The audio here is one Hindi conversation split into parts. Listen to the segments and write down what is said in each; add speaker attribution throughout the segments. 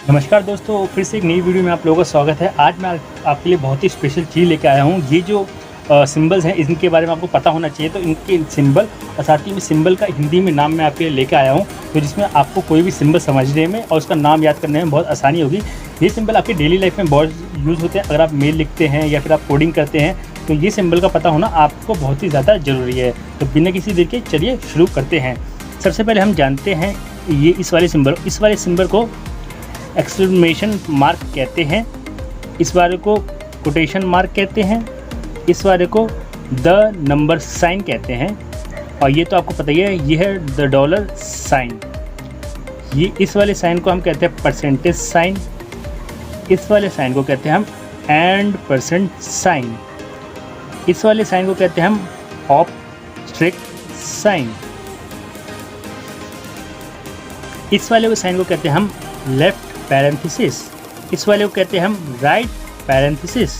Speaker 1: नमस्कार दोस्तों, फिर से एक नई वीडियो में आप लोगों का स्वागत है। आज मैं आपके लिए बहुत ही स्पेशल चीज़ लेके आया हूँ। ये जो सिंबल्स हैं इनके बारे में आपको पता होना चाहिए। तो इनके सिंबल और साथ ही में सिंबल का हिंदी में नाम मैं आपके लिए लेके आया हूँ, तो जिसमें आपको कोई भी सिंबल समझने में और उसका नाम याद करने में बहुत आसानी होगी। ये सिंबल आपकी डेली लाइफ में बहुत यूज़ होते हैं। अगर आप मेल लिखते हैं या फिर आप कोडिंग करते हैं तो ये सिंबल का पता होना आपको बहुत ही ज़्यादा ज़रूरी है। तो बिना किसी देर के चलिए शुरू करते हैं। सबसे पहले हम जानते हैं ये इस वाले सिंबल को एक्सक्लेमेशन मार्क कहते हैं, इस वाले को कोटेशन मार्क कहते हैं, इस वाले को द नंबर साइन कहते हैं, और ये तो आपको पता ही है, ये है द डॉलर साइन। ये इस वाले साइन को हम कहते हैं परसेंटेज साइन, इस वाले साइन को कहते हैं हम एंड परसेंट साइन, इस वाले साइन को कहते हैं हम ऑब्स्ट्रिक साइन, इस वाले साइन को कहते हैं हम लेफ्ट पैरेंथेसिस, इस वाले को कहते हैं हम राइट पैरेंथेसिस,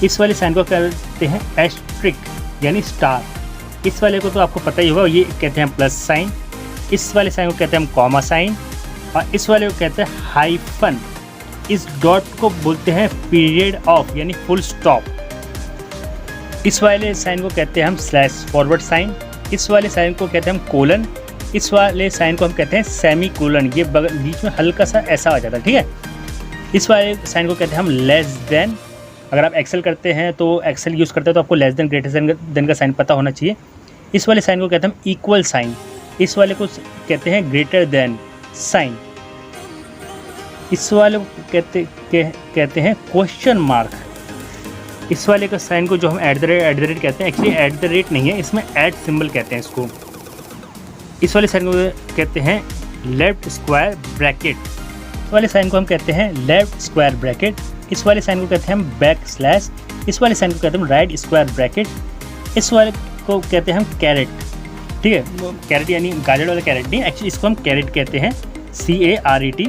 Speaker 1: इस वाले साइन को कहते हैं एस्ट्रिक यानी स्टार, इस वाले को तो आपको पता ही होगा, ये कहते हैं प्लस साइन, इस वाले साइन को कहते हैं हम कॉमा साइन, और इस वाले को कहते हैं हाइफन। इस डॉट को बोलते हैं पीरियड ऑफ यानी फुल स्टॉप, इस वाले साइन को कहते हैं हम स्लैश फॉरवर्ड साइन, इस वाले साइन को कहते हैं हम कोलन, इस वाले साइन को हम कहते हैं सेमी कोलन, ये बीच में हल्का सा ऐसा आ जाता है, ठीक है। इस वाले साइन को कहते हैं हम लेस देन। अगर आप एक्सेल करते हैं तो एक्सेल यूज़ करते हैं तो आपको लेस देन ग्रेटर देन का साइन पता होना चाहिए। इस वाले साइन को कहते हैं हम इक्वल साइन, इस वाले को कहते हैं ग्रेटर देन साइन, इस वाले को कहते हैं क्वेश्चन मार्क, इस वाले का साइन को जो हम एट द रेट कहते हैं, एक्चुअली एट द रेट नहीं है, इसमें ऐड सिंबल कहते हैं इसको। इस वाले साइन को कहते हैं लेफ्ट स्क्वायर ब्रैकेट, इस वाले साइन को हम कहते हैं लेफ्ट स्क्वायर ब्रैकेट, इस वाले साइन को कहते हैं हम बैक स्लैश, इस वाले साइन को कहते हैं हम राइट स्क्वायर ब्रैकेट, इस वाले को कहते हैं हम कैरेट, ठीक है। कैरेट यानी गाजर वाला कैरेट नहीं, एक्चुअली इसको हम कैरेट कहते हैं, CARET।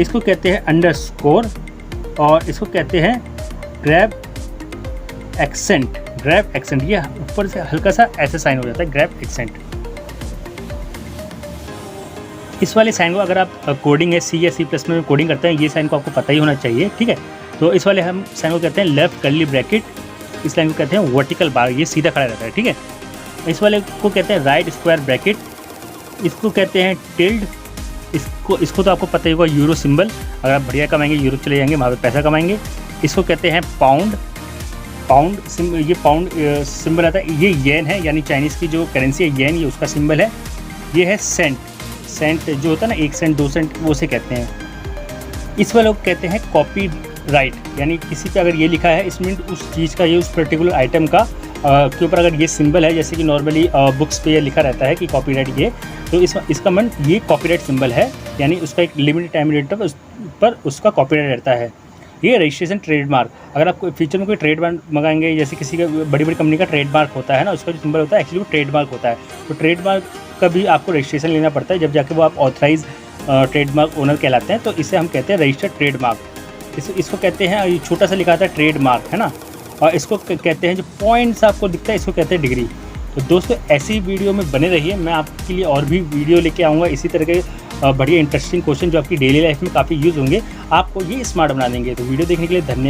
Speaker 1: इसको कहते हैं अंडरस्कोर, और इसको कहते हैं ग्रैब एक्सेंट, ये ऊपर से हल्का सा ऐसा साइन हो जाता है, ग्रैब एक्सेंट। इस वाले साइन को अगर आप कोडिंग है C या C++ में कोडिंग करते हैं, ये साइन को आपको पता ही होना चाहिए, ठीक है। तो इस वाले हम साइन को कहते हैं लेफ्ट कर्ली ब्रैकेट, इस लाइन को कहते हैं वर्टिकल बार, ये सीधा खड़ा रहता है, ठीक है। इस वाले को कहते हैं राइट स्क्वायर ब्रैकेट, इसको कहते हैं टिल्ड, इसको तो आपको पता ही होगा यूरो सिंबल, अगर आप बढ़िया कमाएंगे यूरो चले जाएंगे, वहाँ पर पैसा कमाएंगे। इसको कहते हैं पाउंड ये पाउंड सिंबल आता है, ये येन है यानी चाइनीज़ की जो करेंसी है येन, ये उसका सिंबल है। ये है सेंट जो होता है ना, 1 सेंट 2 सेंट, वो से कहते हैं। इस वाले लोग कहते हैं कॉपी राइट, यानी किसी पे अगर ये लिखा है इसमें उस चीज़ का, ये उस पर्टिकुलर आइटम का के ऊपर अगर ये सिंबल है, जैसे कि नॉर्मली बुक्स पे ये लिखा रहता है कि कॉपीराइट ये, तो इसका मन ये कॉपीराइट सिंबल है, यानी उसका एक लिमिटेड टाइम रेट पर उसका कॉपीराइट रहता है। ये रजिस्ट्रेशन ट्रेडमार्क, अगर आप फ्यूचर में कोई ट्रेडमार्क मंगाएंगे, जैसे किसी का बड़ी कंपनी का ट्रेडमार्क होता है ना, उसका जो सिंबल होता है एक्चुअली वो ट्रेडमार्क होता है। तो ट्रेडमार्क का भी आपको रजिस्ट्रेशन लेना पड़ता है, जब जाके वो आप ऑथराइज ट्रेडमार्क ओनर कहलाते हैं, तो इसे हम कहते हैं रजिस्टर्ड ट्रेडमार्क। इसको कहते हैं, ये छोटा सा लिखा था ट्रेडमार्क है ना, और इसको कहते हैं जो पॉइंट्स आपको दिखता है, इसको कहते हैं डिग्री। तो दोस्तों ऐसी वीडियो में बने रहिए, मैं आपके लिए और भी वीडियो लेके आऊँगा इसी तरह के बढ़िया इंटरेस्टिंग क्वेश्चन जो आपकी डेली लाइफ में काफ़ी यूज़ होंगे, आपको ये स्मार्ट बना देंगे। तो वीडियो देखने के लिए धन्यवाद।